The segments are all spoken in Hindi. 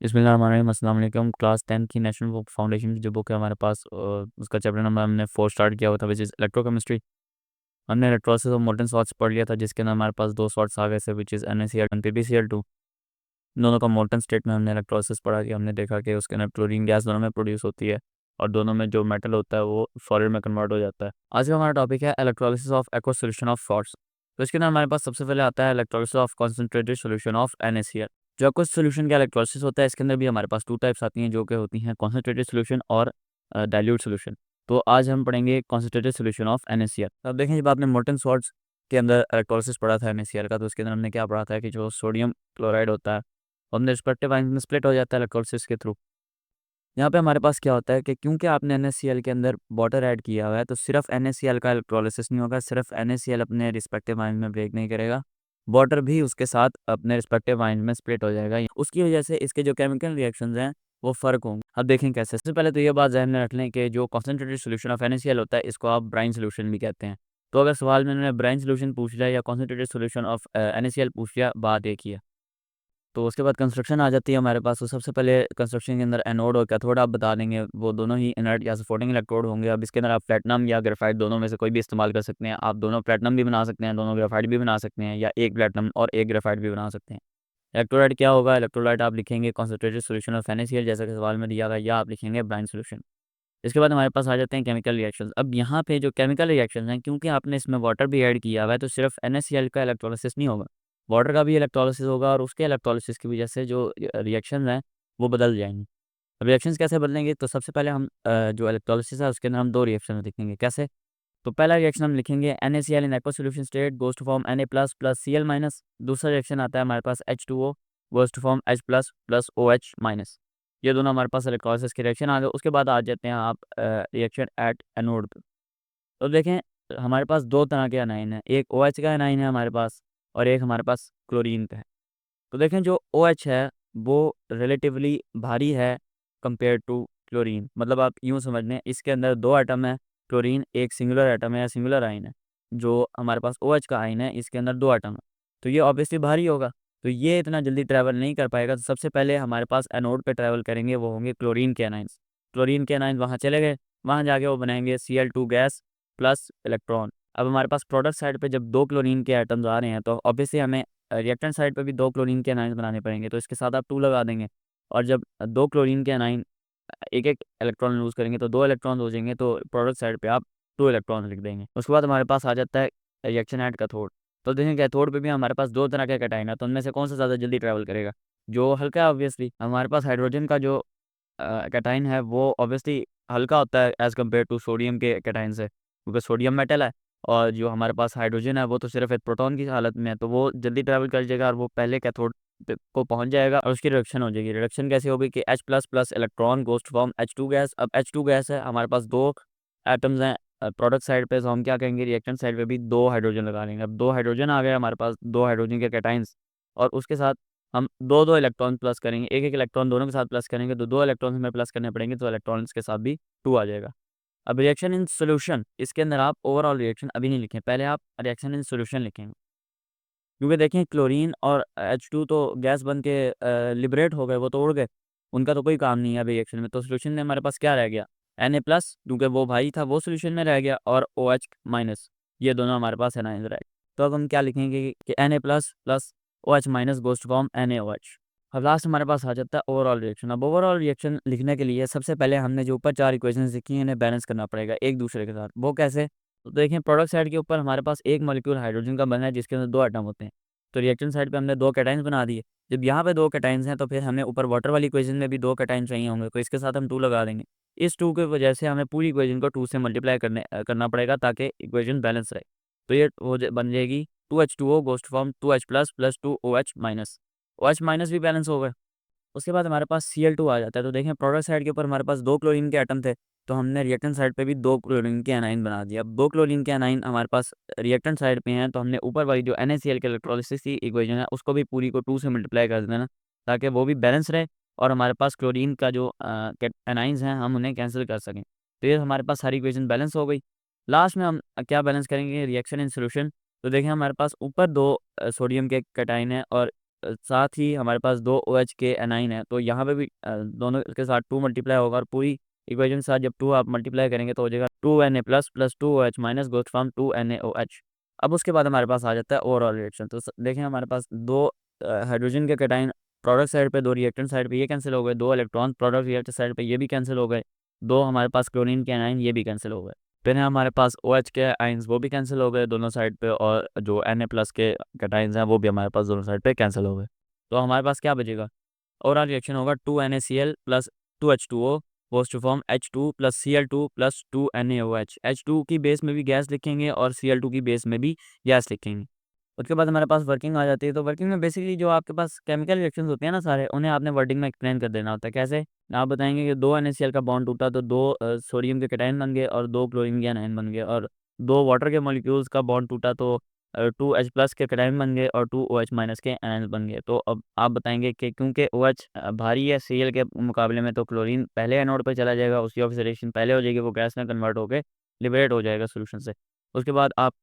बिस्मिल्लाहिर्रहमानिर्रहीम। अस्सलाम वालेकुम। क्लास 10 की नेशनल बुक फाउंडेशन की जो बुक है हमारे पास, उसका चैप्टर नंबर हमने 4 स्टार्ट किया हुआ था, विच इज़ इलेक्ट्रोकेमिस्ट्री। हमने इलेक्ट्रोलिसिस ऑफ मोल्टन सॉल्ट्स पढ़ लिया था, जिसके अंदर हमारे पास 2 सॉल्ट्स आ गए थे, which is NaCl and PbCl2। दोनों का मोल्टन स्टेट में हमने इलेक्ट्रोलिसिस पढ़ा कि हमने देखा कि उसके अंदर क्लोरीन गैस दोनों में प्रोड्यूस होती है और दोनों में जो मेटल होता है वो सॉलिड में कन्वर्ट हो जाता है। आज का हमारा टॉपिक है electrolysis of aqueous solution of salts. तो इसके अंदर हमारे पास सबसे पहले आता है electrolysis of concentrated solution of NaCl। जो एक्वस सॉल्यूशन का इलेक्ट्रोलिसिस होता है, इसके अंदर भी हमारे पास 2 टाइप्स आती हैं, जो कि होती हैं कॉन्सेंट्रेटेड सॉल्यूशन और डाइल्यूट सॉल्यूशन। तो आज हम पढ़ेंगे कॉन्सेंट्रेटेड सॉल्यूशन ऑफ NaCl। अब देखें, जब आपने मोल्टन सॉल्ट्स के अंदर इलेक्ट्रोलिसिस पढ़ा था NaCl का, तो उसके अंदर हमने क्या पढ़ा था कि जो सोडियम क्लोराइड होता है अपने रिस्पेक्टिव आयंस में स्प्लिट हो जाता है इलेक्ट्रोलिसिस के थ्रू। यहाँ पे हमारे पास क्या होता है कि क्योंकि आपने NaCl के अंदर वाटर ऐड किया हुआ है, तो सिर्फ NaCl का इलेक्ट्रोलिसिस नहीं होगा, सिर्फ NaCl अपने रिस्पेक्टिव आयंस में ब्रेक नहीं करेगा, वाटर भी उसके साथ अपने रिस्पेक्टिव आयंस में स्प्लिट हो जाएगा। उसकी वजह से इसके जो केमिकल रिएक्शंस हैं वो फ़र्क होंगे। अब देखें कैसे। सबसे पहले तो ये बात ज़हन में रख लें कि जो कॉन्सेंट्रेटेड सॉल्यूशन ऑफ NaCl होता है, इसको आप ब्राइन सॉल्यूशन भी कहते हैं। तो अगर सवाल में उन्होंने ब्राइन सॉल्यूशन पूछ लिया या कॉन्सेंट्रेटेड सॉल्यूशन ऑफ NaCl पूछ लिया, बात एक ही है। तो उसके बाद कंस्ट्रक्शन आ जाती है हमारे पास। तो सबसे पहले कंस्ट्रक्शन के अंदर एनोड और कैथोड आप बता देंगे, वो दोनों ही इनर्ट या सपोर्टिंग इलेक्ट्रोड होंगे। अब इसके अंदर आप प्लेटिनम या ग्रेफाइट दोनों में से कोई भी इस्तेमाल कर सकते हैं। आप दोनों प्लेटिनम भी बना सकते हैं, दोनों ग्रेफाइट भी बना सकते हैं, या एक प्लेटिनम और एक ग्रेफाइट भी बना सकते हैं। इलेक्ट्रोलाइट क्या होगा? इलेक्ट्रोलाइट आप लिखेंगे कॉन्सेंट्रेटेड सॉल्यूशन ऑफ NaCl, जैसा कि सवाल में दिया गया, या आप लिखेंगे ब्राइन सॉल्यूशन। इसके बाद हमारे पास आ जाते हैं केमिकल रिएक्शंस। अब यहाँ पे जो केमिकल रिएक्शंस हैं, क्योंकि आपने इसमें वाटर भी ऐड किया हुआ है, तो सिर्फ NaCl का इलेक्ट्रोलिसिस नहीं होगा, वाटर का भी इलेक्ट्रोलिसिस होगा, और उसके इलेक्ट्रोलिसिस की वजह से जो रिएक्शन हैं वो बदल जाएंगे। रिएक्शंस कैसे बदलेंगे? तो सबसे पहले हम जो इलेक्ट्रोलिसिस है उसके अंदर हम 2 रिएक्शन लिखेंगे। कैसे? तो पहला रिएक्शन हम लिखेंगे NaCl in aqueous solution state goes to form Na plus plus Cl minus. दूसरा रिएक्शन आता है हमारे पास H2O goes to form H plus plus OH minus. ये दोनों हमारे पास इलेक्ट्रोलिसिस के रिएक्शन आ गए। उसके बाद आ जाते हैं आप रिएक्शन एट एनोड पे। तो देखें, हमारे पास 2 तरह के एनाइन हैं, एक OH का एनाइन है हमारे पास, और एक हमारे पास क्लोरीन का है। तो देखें, जो OH है वो रिलेटिवली भारी है कंपेयर टू क्लोरीन। मतलब आप यूँ समझ लें, इसके अंदर 2 एटम है, क्लोरीन एक सिंगुलर एटम है या सिंगुलर आयन है। जो हमारे पास OH का आयन है, इसके अंदर 2 एटम है, तो ये ऑब्वियसली भारी होगा। तो ये इतना जल्दी ट्रैवल नहीं कर पाएगा। तो सबसे पहले हमारे पास एनोड पे ट्रैवल करेंगे, वो होंगे क्लोरीन के एनाइंस। क्लोरीन के एनाइंस वहाँ चले गए, वहाँ जाके वो बनाएंगे Cl2 गैस प्लस इलेक्ट्रॉन। अब हमारे पास प्रोडक्ट साइड पे जब 2 क्लोरीन के एटम्स आ रहे हैं, तो ऑब्वियसली हमें रिएक्टेंट साइड पे भी 2 क्लोरीन के एनाइंस बनाने पड़ेंगे, तो इसके साथ आप 2 लगा देंगे। और जब 2 क्लोरीन के एनाइन एक-एक इलेक्ट्रॉन लूज़ करेंगे, तो 2 इलेक्ट्रॉन हो जाएँगे, तो प्रोडक्ट साइड पे आप 2 इलेक्ट्रॉन लिख देंगे। उसके बाद हमारे पास आ जाता है रिएक्शन एट कैथोड। तो देखें, कैथोड पे भी हमारे पास 2 तरह के कैटायन है, तो उनमें से कौन-सा ज़्यादा जल्दी ट्रैवल करेगा? जो हल्का है ऑब्वियसली। हमारे पास हाइड्रोजन का जो कैटायन है वो ऑब्वियसली हल्का होता है एज़ कम्पेयर टू सोडियम के कैटायन से, क्योंकि सोडियम मेटल है, और जो हमारे पास हाइड्रोजन है वो तो सिर्फ एक प्रोटॉन की हालत में है, तो वो जल्दी ट्रैवल कर जाएगा और वो पहले कैथोड पे को पहुंच जाएगा और उसकी रिडक्शन हो जाएगी। रिडक्शन कैसे होगी कि H plus plus electron goes to form H2 gas. अब H2 गैस है, हमारे पास 2 एटम्स हैं प्रोडक्ट साइड पे, तो हम क्या करेंगे, रिएक्टेंट साइड पे भी 2 हाइड्रोजन लगा लेंगे। अब 2 हाइड्रोजन आ गए हमारे पास, 2 हाइड्रोजन के कैटायंस, और उसके साथ हम 2-2 इलेक्ट्रॉन प्लस करेंगे, एक-एक इलेक्ट्रॉन दोनों के साथ प्लस करेंगे, तो 2 इलेक्ट्रॉन हमें प्लस करने पड़ेंगे, तो इलेक्ट्रॉन्स के साथ भी 2 आ जाएगा। अब रिएक्शन इन सॉल्यूशन, इसके अंदर आप ओवरऑल रिएक्शन अभी नहीं लिखें, पहले आप रिएक्शन इन सॉल्यूशन लिखेंगे। क्योंकि देखें, क्लोरीन और H2 तो गैस बन के लिबरेट हो गए, वो तो उड़ गए, उनका तो कोई काम नहीं है अभी रिएक्शन में। तो सॉल्यूशन में हमारे पास क्या रह गया? Na प्लस, क्योंकि वो भाई था वो सॉल्यूशन में रह गया, और OH माइनस, ये दोनों हमारे पास एनायंस रह गए। तो अब हम क्या लिखेंगे कि Na plus plus OH minus goes to form NaOH। अब लास्ट हमारे पास आ जाता है ओवरऑल रिएक्शन। अब ओवरऑल रिएक्शन लिखने के लिए सबसे पहले हमने जो ऊपर 4 इक्वेशंस लिखी हैं, इन्हें बैलेंस करना पड़ेगा एक दूसरे के साथ। वो कैसे? तो देखें, प्रोडक्ट साइड के ऊपर हमारे पास एक मॉलिक्यूल हाइड्रोजन का बना है, जिसके अंदर 2 एटम होते हैं। तो रिएक्शन साइड पे हमने 2 कैटायंस बना दिए। जब यहाँ पे 2 कैटायंस हैं, तो फिर हमें ऊपर वाटर वाली इक्वेशन में भी 2 कैटायन चाहिए होंगे, तो इसके साथ हम 2 लगा देंगे। इस 2 की वजह से हमें पूरी इक्वेशन को 2 से मल्टीप्लाई करना पड़ेगा, ताकि इक्वेशन बैलेंस रहे। तो ये बन जाएगी 2H2O goes to form 2H plus plus 2OH minus. OH minus भी बैलेंस हो गए। उसके बाद हमारे पास Cl2 आ जाता है। तो देखें, प्रोडक्ट साइड के ऊपर हमारे पास 2 क्लोरीन के एटम थे, तो हमने रिएक्टेंट साइड पे भी 2 क्लोरीन के एनाइन बना दिया। अब 2 क्लोरीन के एनाइन हमारे पास रिएक्टेंट साइड पे हैं, तो हमने ऊपर वाली जो NaCl के इलेक्ट्रोलिसिस की इक्वेशन है, उसको भी पूरी को 2 से मल्टीप्लाई कर देना, ताकि वो भी बैलेंस रहे, और हमारे पास क्लोरीन का जो एनाइंस हैं हम उन्हें कैंसिल कर सकें। तो ये हमारे पास सारी इक्वेशन बैलेंस हो गई। लास्ट में हम क्या बैलेंस करेंगे? Reaction in solution. तो देखें, हमारे पास ऊपर 2 सोडियम के कैटाइन है, और साथ ही हमारे पास 2 OH के एनाइन है, तो यहाँ पे भी दोनों के साथ 2 मल्टीप्लाई होगा और पूरी इक्वेशन के साथ जब 2 आप मल्टीप्लाई करेंगे तो हो जाएगा 2Na plus plus 2OH minus goes from 2NaOH। अब उसके बाद हमारे पास आ जाता है ओवरऑल रिएक्शन। तो देखें हमारे पास 2 हाइड्रोजन के कैटाइन प्रोडक्ट साइड पे, 2 रिएक्टेंट साइड पे ये कैंसिल हो गए, 2 इलेक्ट्रॉन प्रोडक्ट रिएक्टेंट साइड पे ये भी कैंसिल हो गए, 2 हमारे पास क्लोरीन के एनाइन ये भी कैंसिल हो गए। फिर है हमारे पास OH के आइंस वो भी कैंसिल हो गए दोनों साइड पे, और जो Na प्लस के कैटाइंस हैं वो भी हमारे पास दोनों साइड पे कैंसिल हो गए। तो हमारे पास क्या बचेगा, ओवरऑल रिएक्शन होगा 2NaCl plus 2H2O goes to form H2 plus Cl2 plus 2NaOH। H2 की बेस में भी गैस लिखेंगे और Cl2 की बेस में भी गैस लिखेंगे। उसके बाद हमारे पास वर्किंग आ जाती है। तो वर्किंग में बेसिकली जो आपके पास केमिकल रिएक्शंस होते हैं ना सारे, उन्हें आपने वर्डिंग में एक्सप्लेन कर देना होता है। कैसे? आप बताएंगे कि 2 NaCl का बॉन्ड टूटा तो 2 सोडियम के कैटायन बन गए और 2 क्लोरीन के आयन बन गए, और 2 वाटर के मॉलिक्यूल्स का बॉन्ड टूटा तो 2H प्लस के कैटायन बन गए और 2OH माइनस के आयन बन गए। तो अब आप बताएंगे कि क्योंकि OH भारी है Cl के मुकाबले में, तो क्लोरीन पहले एनोड पर चला जाएगा, उसकी ऑक्सीडेशन पहले हो जाएगी, वो गैस में कन्वर्ट होकर लिबरेट हो जाएगा सोल्यूशन से। उसके बाद आप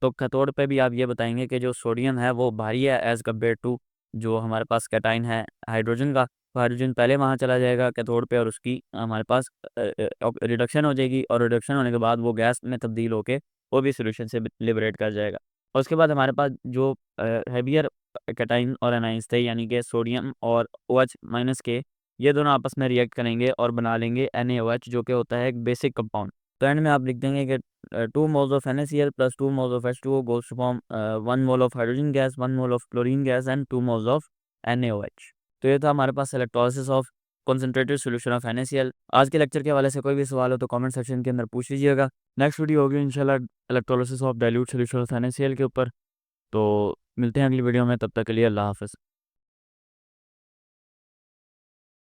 तो कैथोड पे भी आप ये बताएंगे कि जो सोडियम है वो भारी है एज़ कम्पेयर टू जो हमारे पास कैटाइन है हाइड्रोजन का। तो हाइड्रोजन पहले वहाँ चला जाएगा कैथोड पे और उसकी हमारे पास रिडक्शन हो जाएगी, और रिडक्शन होने के बाद वो गैस में तब्दील होके वो भी सोल्यूशन से लिबरेट कर जाएगा। और उसके बाद हमारे पास जो हैवियर कैटाइन और एनाइंस थे, यानी कि सोडियम और OH माइनस के, ये दोनों आपस में रिएक्ट करेंगे और बना लेंगे NaOH, जो कि होता है एक बेसिक कंपाउंड। तो एंड में आप लिख देंगे कि 2 moles of NaCl plus 2 moles of H2O goes to form 1 mole of hydrogen gas, 1 mole of chlorine gas and 2 moles of NaOH। तो ये था हमारे पास electrolysis of concentrated solution of NaCl। आज के लेक्चर के हवाले से कोई भी सवाल हो तो कमेंट सेक्शन के अंदर पूछ लीजिएगा। नेक्स्ट वीडियो होगी इंशाल्लाह electrolysis of dilute solution of NaCl के ऊपर। तो मिलते हैं अगली वीडियो में, तब तक के लिए अल्लाह हाफ़िज़।